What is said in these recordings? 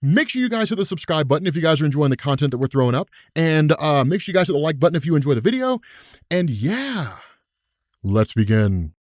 Make sure you guys hit the subscribe button if you guys are enjoying the content that we're throwing up, and make sure you guys hit the like button if you enjoy the video. And yeah, let's begin.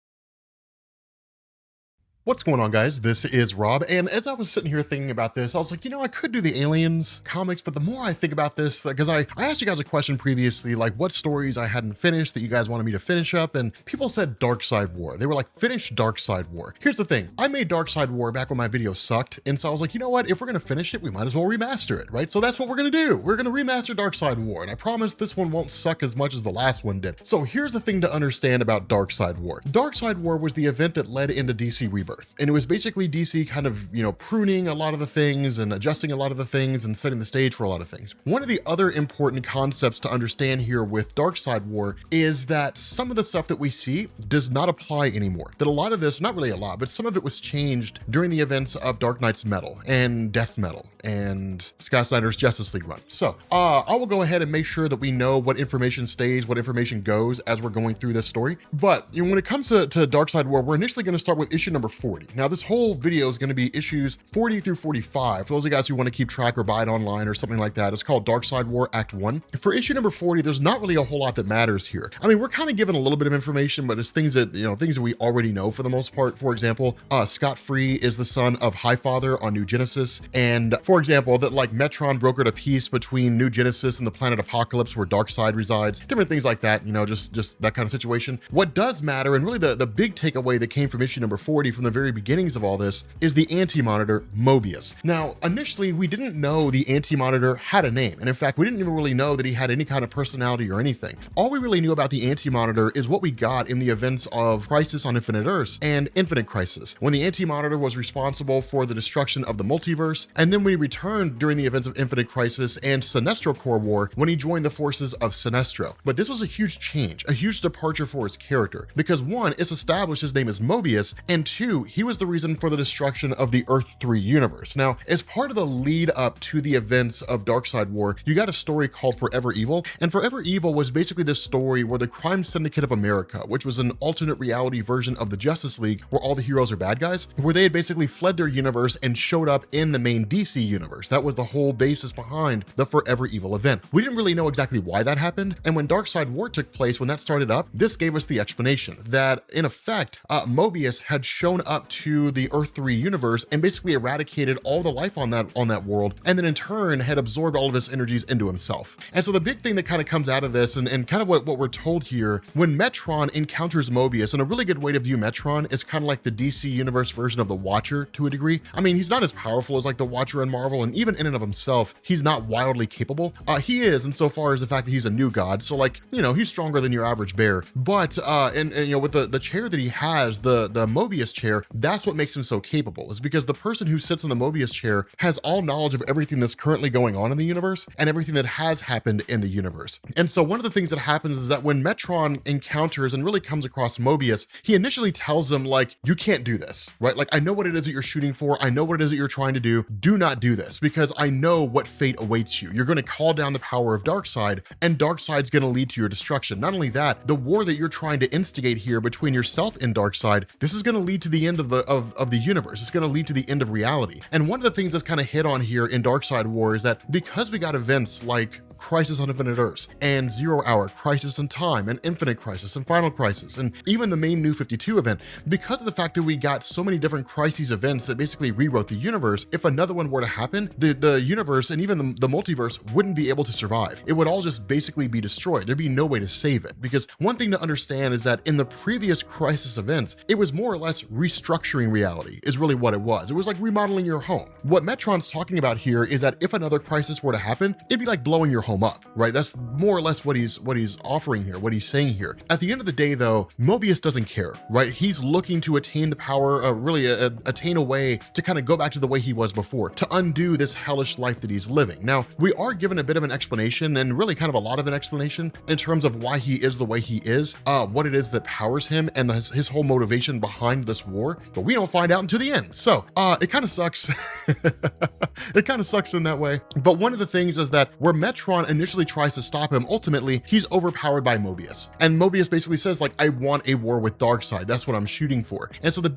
What's going on, guys? This is Rob, and as I was sitting here thinking about this, I was like, I could do the Aliens comics, but the more I think about this, because I asked you guys a question previously, like what stories I hadn't finished that you guys wanted me to finish up, and people said Darkseid War. They were like, finish Darkseid War. Here's the thing, I made Darkseid War back when my video sucked, and so I was like, you know what, if we're gonna finish it, we might as well remaster it, right? So that's what we're gonna do. We're gonna remaster Darkseid War, and I promise this one won't suck as much as the last one did. So here's the thing to understand about Darkseid War. Darkseid War was the event that led into DC Rebirth, and it was basically DC kind of, pruning a lot of the things and adjusting a lot of the things and setting the stage for a lot of things. One of the other important concepts to understand here with Darkseid War is that some of the stuff that we see does not apply anymore. That a lot of this, not really a lot, but some of it was changed during the events of Dark Knight's Metal and Death Metal and Scott Snyder's Justice League run. So I will go ahead and make sure that we know what information stays, what information goes as we're going through this story. But when it comes to Darkseid War, we're initially going to start with issue number 40. Now, this whole video is going to be issues 40 through 45. For those of you guys who want to keep track or buy it online or something like that, it's called Darkseid War Act 1. For issue number 40, there's not really a whole lot that matters here. I mean, we're kind of given a little bit of information, but it's things that, things that we already know for the most part. For example, Scott Free is the son of Highfather on New Genesis. And for example, that like Metron brokered a peace between New Genesis and the planet Apokolips where Darkseid resides, different things like that, just that kind of situation. What does matter, and really the big takeaway that came from issue number 40 from the very beginnings of all this is the Anti-Monitor Mobius. Now, initially, we didn't know the Anti-Monitor had a name. And in fact, we didn't even really know that he had any kind of personality or anything. All we really knew about the Anti-Monitor is what we got in the events of Crisis on Infinite Earths and Infinite Crisis, when the Anti-Monitor was responsible for the destruction of the multiverse, and then we returned during the events of Infinite Crisis and Sinestro Corps War when he joined the forces of Sinestro. But this was a huge change, a huge departure for his character, because one, it's established his name is Mobius, and two, he was the reason for the destruction of the Earth 3 universe. Now, as part of the lead up to the events of Darkseid War, you got a story called Forever Evil, and Forever Evil was basically this story where the Crime Syndicate of America, which was an alternate reality version of the Justice League where all the heroes are bad guys, where they had basically fled their universe and showed up in the main DC universe. That was the whole basis behind the Forever Evil event. We didn't really know exactly why that happened, and when Darkseid War took place, when that started up, this gave us the explanation that in effect, Mobius had shown up to the Earth 3 universe and basically eradicated all the life on that world, and then in turn had absorbed all of his energies into himself. And so the big thing that kind of comes out of this, and kind of what we're told here, when Metron encounters Mobius, and a really good way to view Metron is kind of like the DC universe version of the Watcher to a degree. I mean, he's not as powerful as like the Watcher in Marvel, and even in and of himself, he's not wildly capable. He is insofar as the fact that he's a new god, so like, he's stronger than your average bear. But and with the chair that he has, the Mobius chair, that's what makes him so capable, is because the person who sits in the Mobius chair has all knowledge of everything that's currently going on in the universe and everything that has happened in the universe. And so one of the things that happens is that when Metron encounters and really comes across Mobius, he initially tells him like, you can't do this, right? Like, I know what it is that you're shooting for. I know what it is that you're trying to do. Do not do this, because I know what fate awaits you. You're going to call down the power of Darkseid, and Darkseid's going to lead to your destruction. Not only that, the war that you're trying to instigate here between yourself and Darkseid, this is going to lead to the end of the universe. It's going to lead to the end of reality. And one of the things that's kind of hit on here in Darkseid War is that because we got events like Crisis on Infinite Earths and 0 Hour, Crisis in Time, and Infinite Crisis and Final Crisis, and even the main New 52 event, because of the fact that we got so many different crises events that basically rewrote the universe, if another one were to happen, the universe and even the multiverse wouldn't be able to survive. It would all just basically be destroyed. There'd be no way to save it, because one thing to understand is that in the previous crisis events, it was more or less restructuring reality is really what it was. It was like remodeling your home. What Metron's talking about here is that if another crisis were to happen, it'd be like blowing your home up, right? That's more or less what he's offering here, what he's saying here. At the end of the day, though, Mobius doesn't care, right? He's looking to attain the power, really attain a way to kind of go back to the way he was before, to undo this hellish life that he's living. Now, we are given a bit of an explanation, and really kind of a lot of an explanation in terms of why he is the way he is, what it is that powers him, and his whole motivation behind this war, but we don't find out until the end. So it kind of sucks. It kind of sucks in that way. But one of the things is that where Metron Metron initially tries to stop him, ultimately he's overpowered by Mobius. And Mobius basically says like, I want a war with Darkseid. That's what I'm shooting for. And so the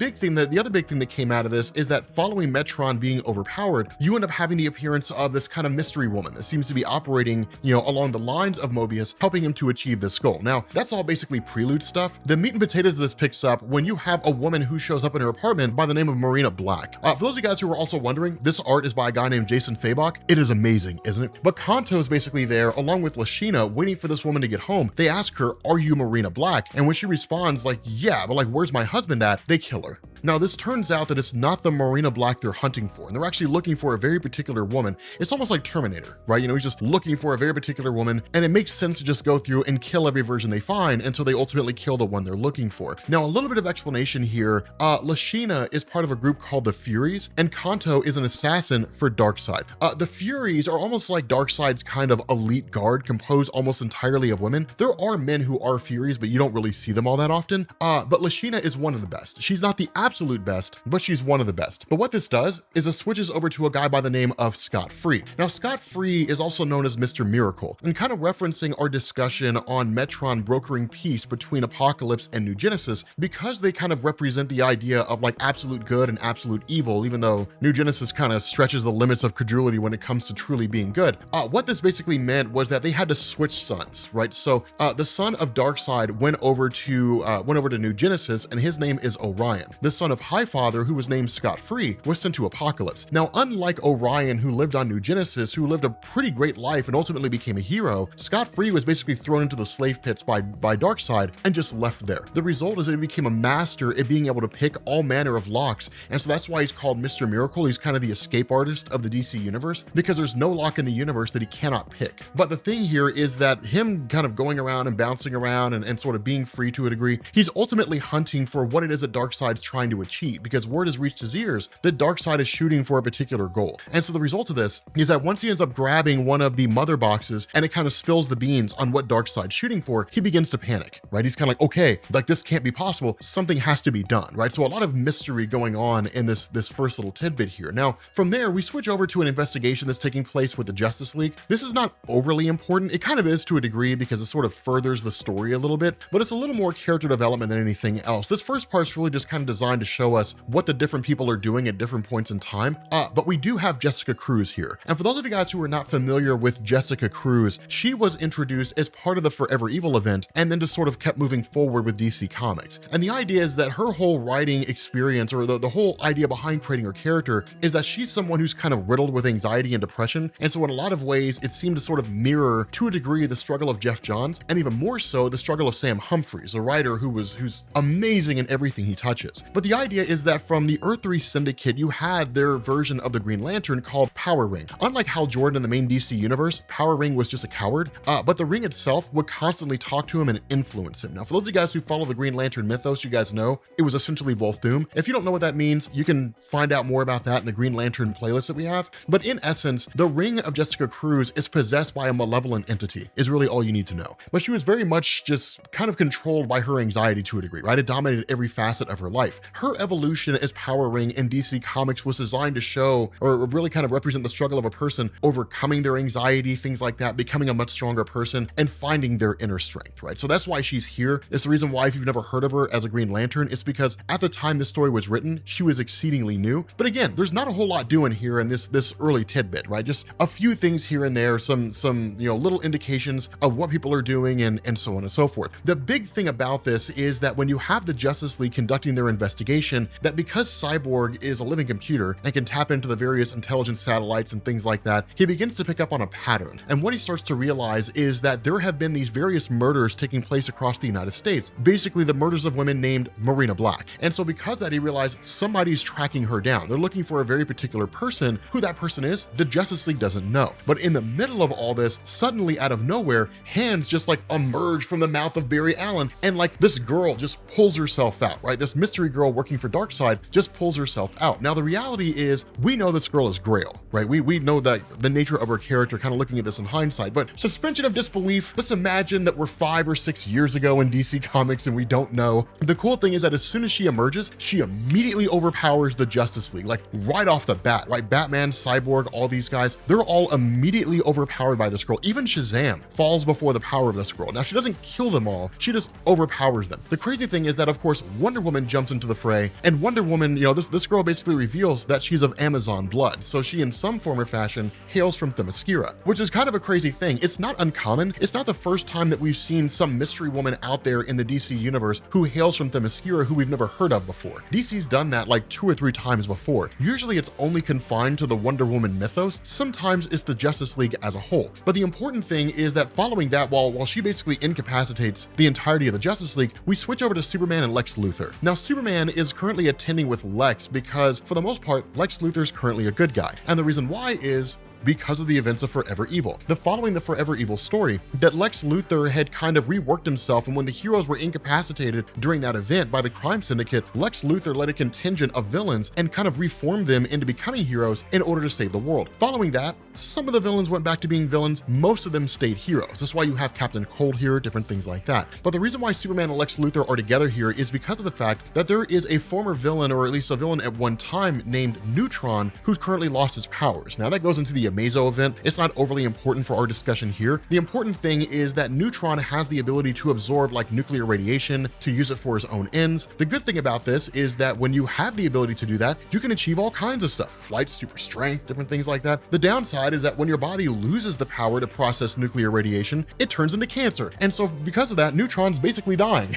other big thing that came out of this is that following Metron being overpowered, you end up having the appearance of this kind of mystery woman that seems to be operating, along the lines of Mobius, helping him to achieve this goal. Now, that's all basically prelude stuff. The meat and potatoes of this picks up when you have a woman who shows up in her apartment by the name of Marina Black. For those of you guys who are also wondering, this art is by a guy named Jason Fabok. It is amazing, isn't it? But Kanto is basically there along with Lashina waiting for this woman to get home. They ask her, are you Marina Black? And when she responds like, yeah, but like, where's my husband at? They kill her. Now, this turns out that it's not the Marina Black they're hunting for, and they're actually looking for a very particular woman. It's almost like Terminator, right? He's just looking for a very particular woman, and it makes sense to just go through and kill every version they find until they ultimately kill the one they're looking for. Now, a little bit of explanation here. Lashina is part of a group called the Furies, and Kanto is an assassin for Darkseid. The Furies are almost like Darkseid's kind of elite guard, composed almost entirely of women. There are men who are Furies, but you don't really see them all that often. But Lashina is one of the best. She's not the absolute best, but she's one of the best. But what this does is it switches over to a guy by the name of Scott Free. Now, Scott Free is also known as Mr. Miracle, and kind of referencing our discussion on Metron brokering peace between Apokolips and New Genesis, because they kind of represent the idea of like absolute good and absolute evil, even though New Genesis kind of stretches the limits of credulity when it comes to truly being good. What this basically meant was that they had to switch sons, right? So the son of Darkseid went over to New Genesis, and his name is Orion. The son of Highfather, who was named Scott Free, was sent to Apokolips. Now, unlike Orion, who lived on New Genesis, who lived a pretty great life and ultimately became a hero, Scott Free was basically thrown into the slave pits by Darkseid and just left there. The result is that he became a master at being able to pick all manner of locks, and so that's why he's called Mr. Miracle. He's kind of the escape artist of the DC universe, because there's no lock in the universe that he cannot pick. But the thing here is that him kind of going around and bouncing around and sort of being free to a degree, he's ultimately hunting for what it is that Darkseid's trying to achieve, because word has reached his ears that Darkseid is shooting for a particular goal. And so the result of this is that once he ends up grabbing one of the mother boxes and it kind of spills the beans on what Darkseid's shooting for, he begins to panic, right? He's kind of like, okay, like this can't be possible. Something has to be done, right? So a lot of mystery going on in this first little tidbit here. Now, from there, we switch over to an investigation that's taking place with the Justice League. This is not overly important. It kind of is to a degree because it sort of furthers the story a little bit, but it's a little more character development than anything else. This first part's really just kind of designed to show us what the different people are doing at different points in time. But we do have Jessica Cruz here. And for those of you guys who are not familiar with Jessica Cruz, she was introduced as part of the Forever Evil event and then just sort of kept moving forward with DC Comics. And the idea is that her whole writing experience, or the whole idea behind creating her character, is that she's someone who's kind of riddled with anxiety and depression. And so in a lot of ways, it seemed to sort of mirror to a degree the struggle of Jeff Johns, and even more so the struggle of Sam Humphries, a writer who's amazing in everything he touches. But the idea is that from the Earth 3 Syndicate, you had their version of the Green Lantern called Power Ring. Unlike Hal Jordan in the main DC universe, Power Ring was just a coward, but the ring itself would constantly talk to him and influence him. Now, for those of you guys who follow the Green Lantern mythos, you guys know it was essentially Volthoom. If you don't know what that means, you can find out more about that in the Green Lantern playlist that we have. But in essence, the ring of Jessica Cruz is possessed by a malevolent entity, is really all you need to know. But she was very much just kind of controlled by her anxiety to a degree, right? It dominated every facet of her life. Her evolution as Power Ring in DC Comics was designed to show, or really kind of represent the struggle of a person overcoming their anxiety, things like that, becoming a much stronger person and finding their inner strength, right? So that's why she's here. It's the reason why, if you've never heard of her as a Green Lantern, it's because at the time this story was written, she was exceedingly new. But again, there's not a whole lot doing here in this early tidbit, right? Just a few things here and there, some little indications of what people are doing and so on and so forth. The big thing about this is that when you have the Justice League conducting their investigation, that because Cyborg is a living computer and can tap into the various intelligence satellites and things like that, he begins to pick up on a pattern. And what he starts to realize is that there have been these various murders taking place across the United States, basically the murders of women named Marina Black. And so because of that, he realized somebody's tracking her down. They're looking for a very particular person. Who that person is, the Justice League doesn't know. But in the middle of all this, suddenly out of nowhere, hands just like emerge from the mouth of Barry Allen, and like this girl just pulls herself out, right? This mystery girl working for Darkseid, just pulls herself out. Now, the reality is we know this girl is Grail, right? We know that the nature of her character, kind of looking at this in hindsight, but suspension of disbelief, let's imagine that we're 5 or 6 years ago in DC Comics and we don't know. The cool thing is that as soon as she emerges, she immediately overpowers the Justice League, like right off the bat, right? Batman, Cyborg, all these guys, they're all immediately overpowered by this girl. Even Shazam falls before the power of this girl. Now, she doesn't kill them all, she just overpowers them. The crazy thing is that, of course, Wonder Woman jumps into the fray, and Wonder Woman, you know, this girl basically reveals that she's of Amazon blood, so she in some form or fashion hails from Themyscira, which is kind of a crazy thing. It's not uncommon. It's not the first time that we've seen some mystery woman out there in the DC universe who hails from Themyscira who we've never heard of before. DC's done that like 2 or 3 times before. Usually it's only confined to the Wonder Woman mythos. Sometimes it's the Justice League as a whole. But the important thing is that following that, while she basically incapacitates the entirety of the Justice League, we switch over to Superman and Lex Luthor. Now, Superman is currently attending with Lex because, for the most part, Lex Luthor's currently a good guy. And the reason why is because of the events of Forever Evil. Following the Forever Evil story, that Lex Luthor had kind of reworked himself, and when the heroes were incapacitated during that event by the crime syndicate, Lex Luthor led a contingent of villains and kind of reformed them into becoming heroes in order to save the world. Following that, some of the villains went back to being villains, most of them stayed heroes. That's why you have Captain Cold here, different things like that. But the reason why Superman and Lex Luthor are together here is because of the fact that there is a former villain, or at least a villain at one time, named Neutron, who's currently lost his powers. Now, that goes into the Amazo event. It's not overly important for our discussion here. The important thing is that Neutron has the ability to absorb like nuclear radiation to use it for his own ends. The good thing about this is that when you have the ability to do that, you can achieve all kinds of stuff, flight, super strength, different things like that. The downside is that when your body loses the power to process nuclear radiation, it turns into cancer. And so because of that, Neutron's basically dying.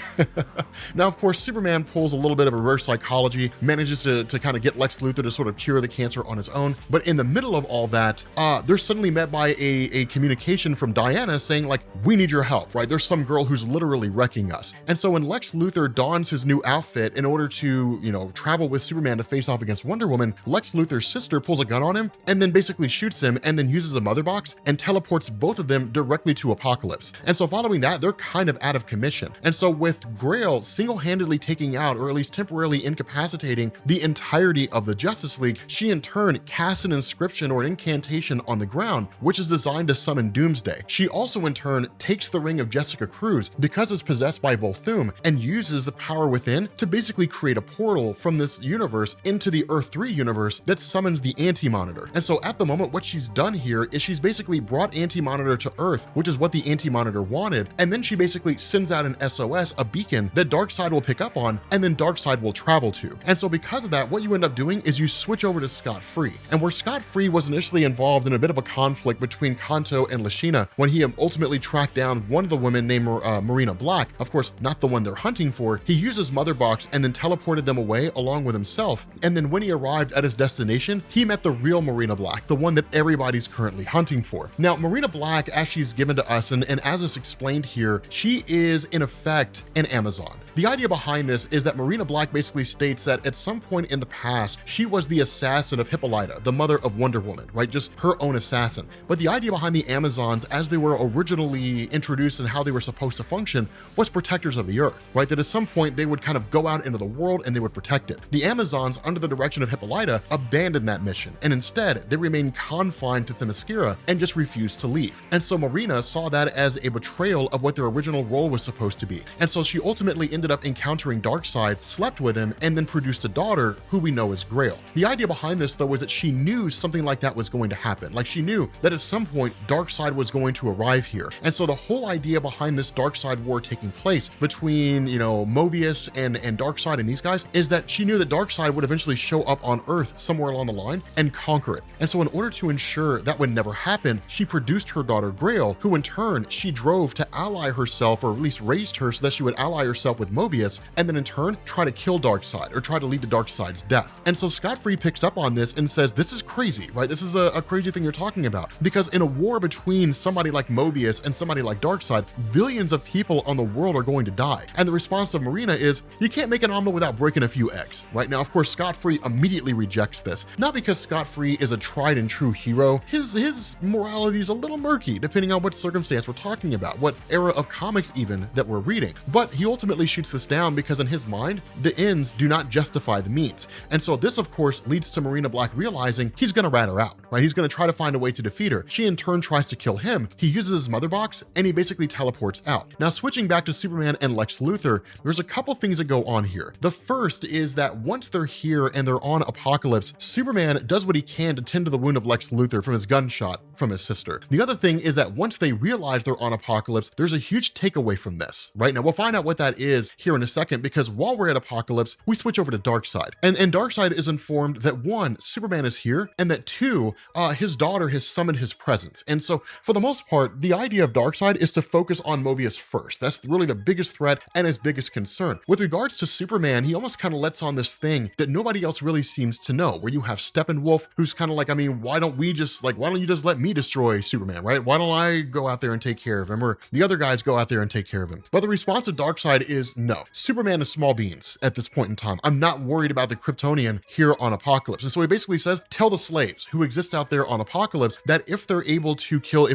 Now, of course, Superman pulls a little bit of reverse psychology, manages to kind of get Lex Luthor to sort of cure the cancer on his own. But in the middle of all that, they're suddenly met by a communication from Diana saying like, we need your help, right? There's some girl who's literally wrecking us. And so when Lex Luthor dons his new outfit in order to, you know, travel with Superman to face off against Wonder Woman, Lex Luthor's sister pulls a gun on him and then basically shoots him and then uses a mother box and teleports both of them directly to Apokolips. And so following that, they're kind of out of commission. And so with Grail single-handedly taking out, or at least temporarily incapacitating, the entirety of the Justice League, she in turn casts an inscription or an incantation on the ground, which is designed to summon Doomsday. She also in turn takes the ring of Jessica Cruz because it's possessed by Volthoom and uses the power within to basically create a portal from this universe into the Earth 3 universe that summons the Anti-Monitor. And so at the moment, what she's done here is she's basically brought Anti-Monitor to Earth, which is what the Anti-Monitor wanted, and then she basically sends out an SOS, a beacon that Darkseid will pick up on, and then Darkseid will travel to. And so because of that, what you end up doing is you switch over to Scott Free. And where Scott Free was initially involved in a bit of a conflict between Kanto and Lashina when he ultimately tracked down one of the women named Marina Black, of course, not the one they're hunting for, he used his mother box and then teleported them away along with himself. And then when he arrived at his destination, he met the real Marina Black, the one that everybody's currently hunting for. Now, Marina Black, as she's given to us, and as is explained here, she is in effect an Amazon. The idea behind this is that Marina Black basically states that at some point in the past, she was the assassin of Hippolyta, the mother of Wonder Woman, right? Just her own assassin. But the idea behind the Amazons, as they were originally introduced and how they were supposed to function, was protectors of the Earth, right? That at some point they would kind of go out into the world and they would protect it. The Amazons, under the direction of Hippolyta, abandoned that mission, and instead they remained confined to Themyscira and just refused to leave. And so Marina saw that as a betrayal of what their original role was supposed to be. And so she ultimately ended up encountering Darkseid, slept with him, and then produced a daughter who we know as Grail. The idea behind this, though, was that she knew something like that was going to happen. Like, she knew that at some point Darkseid was going to arrive here. And so the whole idea behind this Darkseid war taking place between, you know, Mobius and Darkseid and these guys is that she knew that Darkseid would eventually show up on Earth somewhere along the line and conquer it. And so in order to ensure that would never happen, she produced her daughter Grail, who in turn she drove to ally herself, or at least raised her so that she would ally herself with Mobius, and then in turn try to kill Darkseid, or try to lead to Darkseid's death. And so Scott Free picks up on this and says, this is crazy, right? This is a crazy thing you're talking about, because in a war between somebody like Mobius and somebody like Darkseid, billions of people on the world are going to die. And the response of Marina is, you can't make an omelet without breaking a few eggs, right? Now, of course, Scott Free immediately rejects this, not because Scott Free is a tried and true hero. His morality is a little murky, depending on what circumstance we're talking about, what era of comics even that we're reading. But he ultimately shoots shoots this down because in his mind, the ends do not justify the means. And so this, of course, leads to Marina Black realizing he's gonna rat her out, right? He's gonna try to find a way to defeat her. She in turn tries to kill him. He uses his mother box and he basically teleports out. Now, switching back to Superman and Lex Luthor, there's a couple things that go on here. The first is that once they're here and they're on Apokolips, Superman does what he can to tend to the wound of Lex Luthor from his gunshot from his sister. The other thing is that once they realize they're on Apokolips, there's a huge takeaway from this, right? Now, we'll find out what that is here in a second, because while we're at Apokolips, we switch over to Darkseid. And Darkseid is informed that one, Superman is here, and that two, his daughter has summoned his presence. And so for the most part, the idea of Darkseid is to focus on Mobius first. That's really the biggest threat and his biggest concern. With regards to Superman, he almost kind of lets on this thing that nobody else really seems to know, where you have Steppenwolf, who's kind of like, I mean, why don't you just let me destroy Superman, right? Why don't I go out there and take care of him? Or the other guys go out there and take care of him. But the response of Darkseid is no. Superman is small beans at this point in time. I'm not worried about the Kryptonian here on Apokolips. And so he basically says, tell the slaves who exist out there on Apokolips that if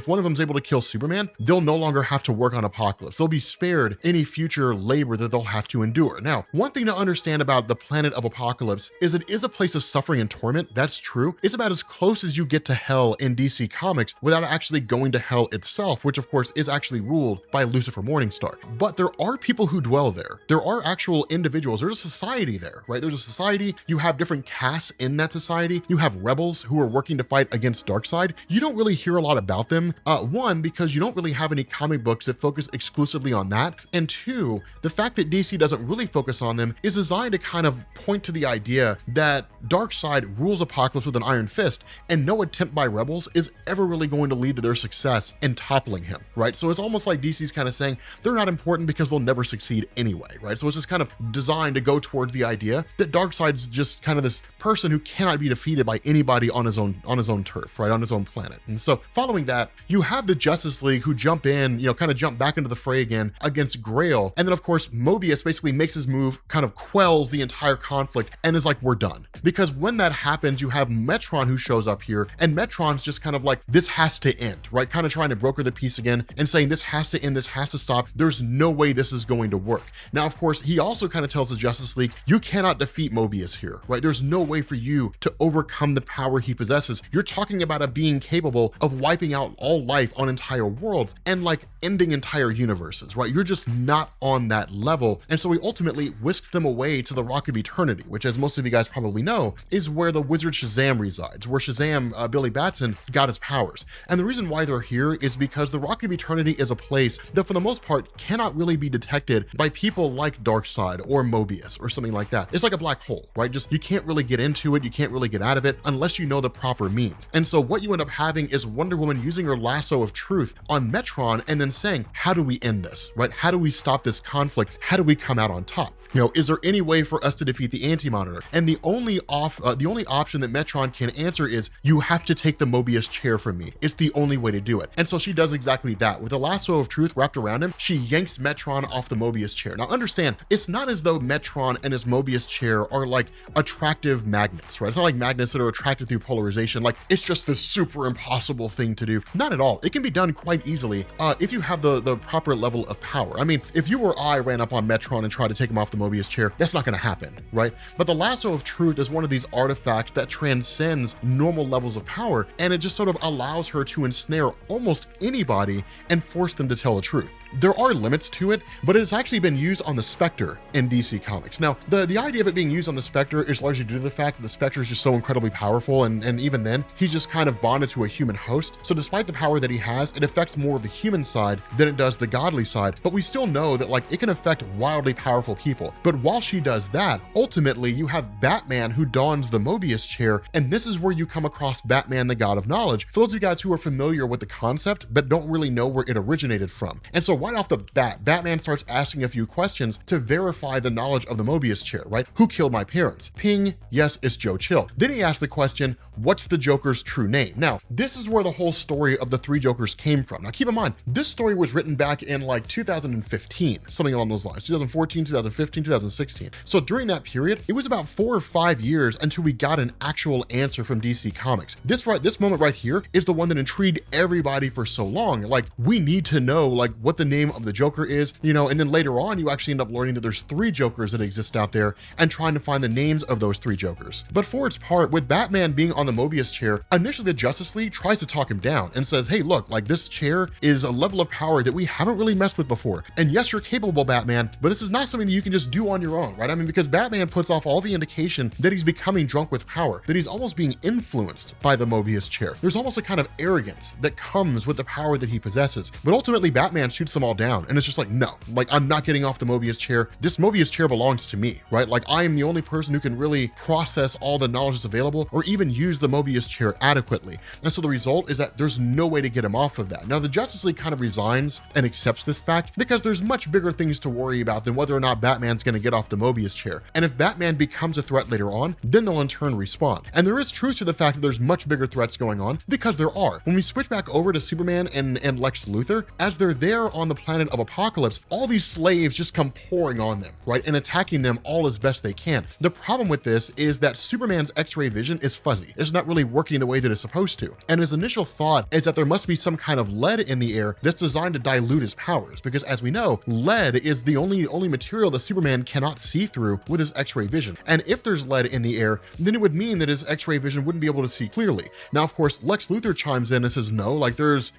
one of them is able to kill Superman, they'll no longer have to work on Apokolips. They'll be spared any future labor that they'll have to endure. Now, one thing to understand about the planet of Apokolips is it is a place of suffering and torment. That's true. It's about as close as you get to hell in DC Comics without actually going to hell itself, which of course is actually ruled by Lucifer Morningstar. But there are people who dwell there. There are actual individuals. There's a society there, right? There's a society. You have different castes in that society. You have rebels who are working to fight against Darkseid. You don't really hear a lot about them. One, because you don't really have any comic books that focus exclusively on that. And two, the fact that DC doesn't really focus on them is designed to kind of point to the idea that Darkseid rules Apokolips with an iron fist, and no attempt by rebels is ever really going to lead to their success in toppling him, right? So it's almost like DC's kind of saying they're not important because they'll never succeed anyway, right? So it's just kind of designed to go towards the idea that Darkseid's just kind of this person who cannot be defeated by anybody on his own turf, right? On his own planet. And so following that, you have the Justice League who jump in, kind of jump back into the fray again against Grail. And then of course, Mobius basically makes his move, kind of quells the entire conflict and is like, we're done. Because when that happens, you have Metron who shows up here, and Metron's just kind of like, this has to end, right? Kind of trying to broker the peace again and saying this has to end, this has to stop. There's no way this is going to work. Now, of course, he also kind of tells the Justice League, you cannot defeat Mobius here, right? There's no way for you to overcome the power he possesses. You're talking about a being capable of wiping out all life on entire worlds and like ending entire universes, right? You're just not on that level. And so he ultimately whisks them away to the Rock of Eternity, which, as most of you guys probably know, is where the wizard Shazam resides, where Shazam, Billy Batson, got his powers. And the reason why they're here is because the Rock of Eternity is a place that for the most part cannot really be detected by people like Darkseid or Mobius or something like that. It's like a black hole, right? Just, you can't really get into it, you can't really get out of it unless you know the proper means. And so what you end up having is Wonder Woman using her Lasso of Truth on Metron and then saying, how do we end this, right? How do we stop this conflict? How do we come out on top? Is there any way for us to defeat the Anti-Monitor? And the only option that Metron can answer is, you have to take the Mobius chair from me. It's the only way to do it. And so she does exactly that. With a Lasso of Truth wrapped around him, she yanks Metron off the Mobius chair. Now understand, it's not as though Metron and his Mobius chair are like attractive magnets, right? It's not like magnets that are attracted through polarization. Like, it's just this super impossible thing to do. Not at all. It can be done quite easily if you have the proper level of power. I mean, if you or I ran up on Metron and tried to take him off the Mobius chair, that's not going to happen, right? But the Lasso of Truth is one of these artifacts that transcends normal levels of power, and it just sort of allows her to ensnare almost anybody and force them to tell the truth. There are limits to it, but it's actually been used on the Spectre in DC Comics. Now, the idea of it being used on the Spectre is largely due to the fact that the Spectre is just so incredibly powerful, and even then, he's just kind of bonded to a human host. So despite the power that he has, it affects more of the human side than it does the godly side, but we still know that like it can affect wildly powerful people. But while she does that, ultimately you have Batman who dons the Mobius chair, and this is where you come across Batman, the God of Knowledge, for those of you guys who are familiar with the concept but don't really know where it originated from. And so right off the bat, Batman starts asking a few questions to verify the knowledge of the Mobius chair, right? Who killed my parents? Ping, yes, it's Joe Chill. Then he asks the question, what's the Joker's true name? Now, this is where the whole story of the three Jokers came from. Now, keep in mind, this story was written back in like 2015, something along those lines, 2014, 2015, 2016. So during that period, it was about 4 or 5 years until we got an actual answer from DC Comics. This moment right here is the one that intrigued everybody for so long. Like, we need to know like what the name of the Joker is, and then later on on, you actually end up learning that there's 3 Jokers that exist out there and trying to find the names of those 3 Jokers. But for its part, with Batman being on the Mobius chair, initially the Justice League tries to talk him down and says, hey, look, like this chair is a level of power that we haven't really messed with before. And yes, you're capable, Batman, but this is not something that you can just do on your own, right? I mean, because Batman puts off all the indication that he's becoming drunk with power, that he's almost being influenced by the Mobius chair. There's almost a kind of arrogance that comes with the power that he possesses. But ultimately, Batman shoots them all down, and it's just like, no, like I'm not getting off the Mobius chair. This Mobius chair belongs to me, right? Like I am the only person who can really process all the knowledge that's available or even use the Mobius chair adequately. And so the result is that there's no way to get him off of that. Now, the Justice League kind of resigns and accepts this fact because there's much bigger things to worry about than whether or not Batman's going to get off the Mobius chair. And if Batman becomes a threat later on, then they'll in turn respond. And there is truth to the fact that there's much bigger threats going on, because there are. When we switch back over to Superman and Lex Luthor, as they're there on the planet of Apokolips, all these slaves just come pouring on them, right? And attacking them all as best they can. The problem with this is that Superman's X-ray vision is fuzzy. It's not really working the way that it's supposed to. And his initial thought is that there must be some kind of lead in the air that's designed to dilute his powers, because as we know, lead is the only material that Superman cannot see through with his X-ray vision. And if there's lead in the air, then it would mean that his X-ray vision wouldn't be able to see clearly. Now, of course, Lex Luthor chimes in and says, no, like there's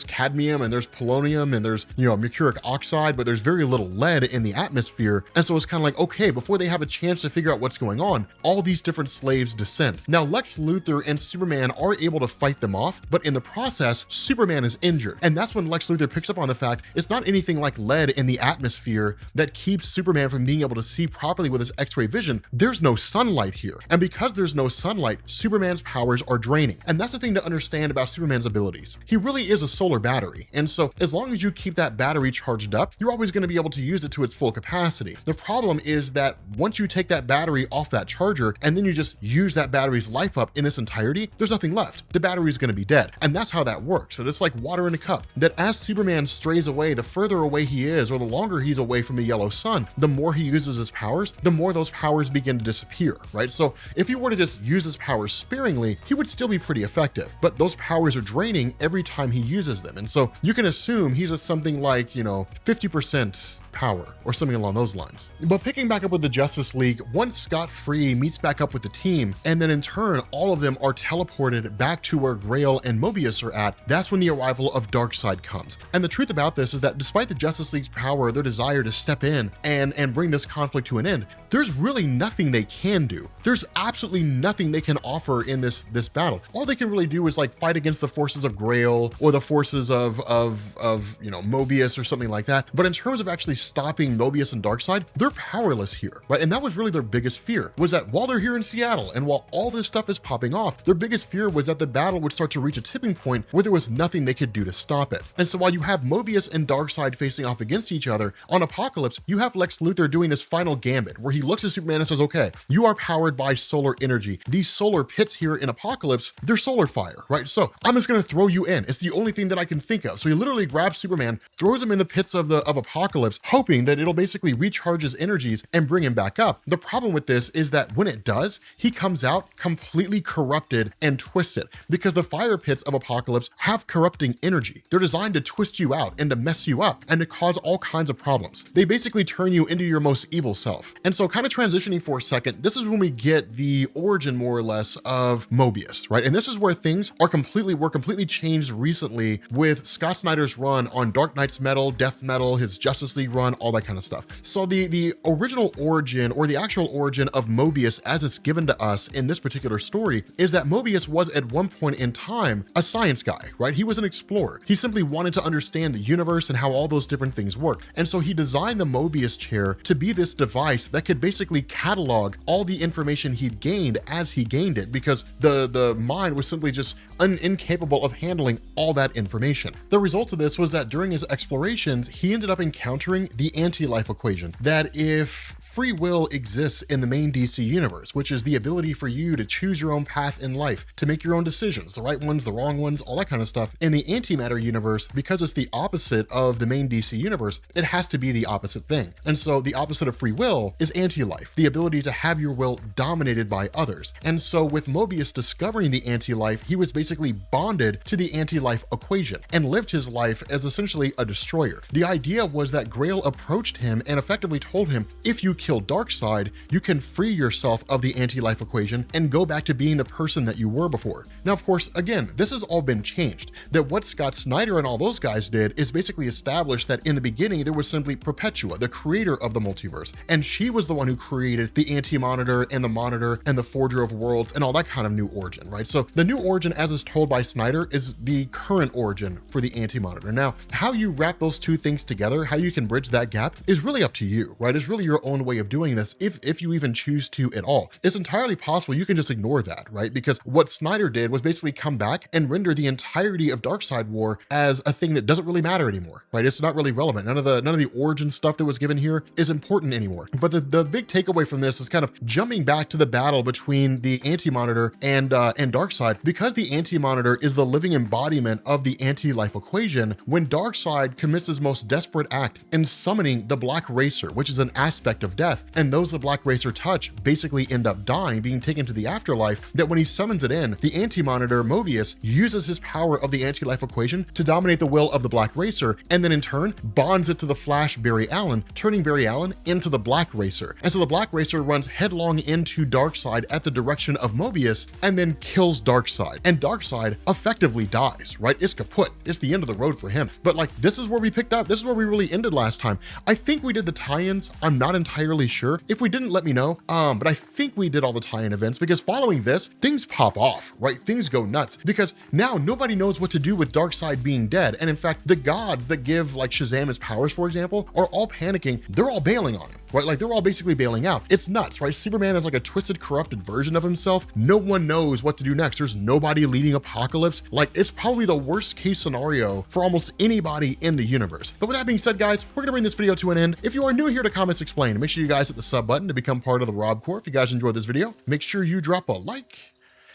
cadmium and there's polonium and there's, mercuric oxide, but there's very little lead in the atmosphere. And so it's kind of like, okay, before they have a chance to figure out what's going on, all these different slaves descend. Now, Lex Luthor and Superman are able to fight them off, but in the process, Superman is injured. And that's when Lex Luthor picks up on the fact it's not anything like lead in the atmosphere that keeps Superman from being able to see properly with his X-ray vision. There's no sunlight here. And because there's no sunlight, Superman's powers are draining. And that's the thing to understand about Superman's abilities. He really is a solar battery. And so as long as you keep that battery charged up, you're always going to be able to use it to its full capacity. The problem is that once you take that battery off that charger and then you just use that battery's life up in its entirety, there's nothing left. The battery is going to be dead. And that's how that works. So it's like water in a cup, that as Superman strays away, the further away he is, or the longer he's away from the yellow sun, the more he uses his powers, the more those powers begin to disappear, right? So if he were to just use his powers sparingly, he would still be pretty effective, but those powers are draining every time he uses them. And so you can assume he's at something like, 50% power or something along those lines. But picking back up with the Justice League, once Scott Free meets back up with the team, and then in turn, all of them are teleported back to where Grail and Mobius are at, that's when the arrival of Darkseid comes. And the truth about this is that despite the Justice League's power, their desire to step in and bring this conflict to an end, there's really nothing they can do. There's absolutely nothing they can offer in this battle. All they can really do is like fight against the forces of Grail or the forces of Mobius or something like that. But in terms of actually stopping Mobius and Darkseid, they're powerless here, right? And that was really their biggest fear, was that while they're here in Seattle and while all this stuff is popping off, their biggest fear was that the battle would start to reach a tipping point where there was nothing they could do to stop it. And so while you have Mobius and Darkseid facing off against each other, on Apokolips, you have Lex Luthor doing this final gambit where he looks at Superman and says, okay, you are powered by solar energy. These solar pits here in Apokolips, they're solar fire, right? So I'm just gonna throw you in. It's the only thing that I can think of. So he literally grabs Superman, throws him in the pits of Apokolips, hoping that it'll basically recharge his energies and bring him back up. The problem with this is that when it does, he comes out completely corrupted and twisted, because the fire pits of Apokolips have corrupting energy. They're designed to twist you out and to mess you up and to cause all kinds of problems. They basically turn you into your most evil self. And so kind of transitioning for a second, this is when we get the origin more or less of Mobius, right? And this is where things were completely changed recently with Scott Snyder's run on Dark Knight's Metal, Death Metal, his Justice League run, all that kind of stuff. So the original origin, or the actual origin of Mobius as it's given to us in this particular story, is that Mobius was at one point in time a science guy, right? He was an explorer. He simply wanted to understand the universe and how all those different things work. And so he designed the Mobius chair to be this device that could basically catalog all the information he'd gained as he gained it, because the mind was simply just incapable of handling all that information. The result of this was that during his explorations, he ended up encountering the anti-life equation, that if free will exists in the main DC universe, which is the ability for you to choose your own path in life, to make your own decisions, the right ones, the wrong ones, all that kind of stuff. In the antimatter universe, because it's the opposite of the main DC universe, it has to be the opposite thing. And so the opposite of free will is anti-life, the ability to have your will dominated by others. And so with Mobius discovering the anti-life, he was basically bonded to the anti-life equation and lived his life as essentially a destroyer. The idea was that Grail approached him and effectively told him, if you kill Darkseid, you can free yourself of the anti-life equation and go back to being the person that you were before. Now, of course, again, this has all been changed. That what Scott Snyder and all those guys did is basically establish that in the beginning, there was simply Perpetua, the creator of the multiverse. And she was the one who created the Anti-Monitor and the Monitor and the Forger of Worlds and all that kind of new origin, right? So the new origin, as is told by Snyder, is the current origin for the Anti-Monitor. Now, how you wrap those two things together, how you can bridge that gap is really up to you, right? It's really your own way of doing this, if you even choose to at all. It's entirely possible you can just ignore that, right? Because what Snyder did was basically come back and render the entirety of Darkseid War as a thing that doesn't really matter anymore, right? It's not really relevant. None of the origin stuff that was given here is important anymore. But the big takeaway from this is kind of jumping back to the battle between the Anti-Monitor and Darkseid. Because the Anti-Monitor is the living embodiment of the anti-life equation, when Darkseid commits his most desperate act in summoning the Black Racer, which is an aspect of death, and those the Black Racer touch basically end up dying, being taken to the afterlife, that when he summons it in, the Anti-Monitor, Mobius, uses his power of the anti-life equation to dominate the will of the Black Racer, and then in turn bonds it to the Flash Barry Allen, turning Barry Allen into the Black Racer. And so the Black Racer runs headlong into Darkseid at the direction of Mobius and then kills Darkseid. And Darkseid effectively dies, right? It's kaput. It's the end of the road for him. But like, this is where we picked up. This is where we really ended last time. I think we did the tie-ins. I'm not entirely sure. If we didn't, let me know. But I think we did all the tie-in events, because following this, things pop off, right? Things go nuts, because now nobody knows what to do with Darkseid being dead. And in fact, the gods that give like Shazam his powers, for example, are all panicking. They're all bailing on him, right? Like, they're all basically bailing out. It's nuts, right? Superman is like a twisted, corrupted version of himself. No one knows what to do next. There's nobody leading Apokolips. Like, it's probably the worst case scenario for almost anybody in the universe. But with that being said, guys, we're gonna bring this video to an end. If you are new here to Comics Explained, make sure you guys hit the sub button to become part of the Rob Corps. If you guys enjoyed this video, make sure you drop a like,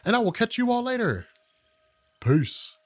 and I will catch you all later. Peace.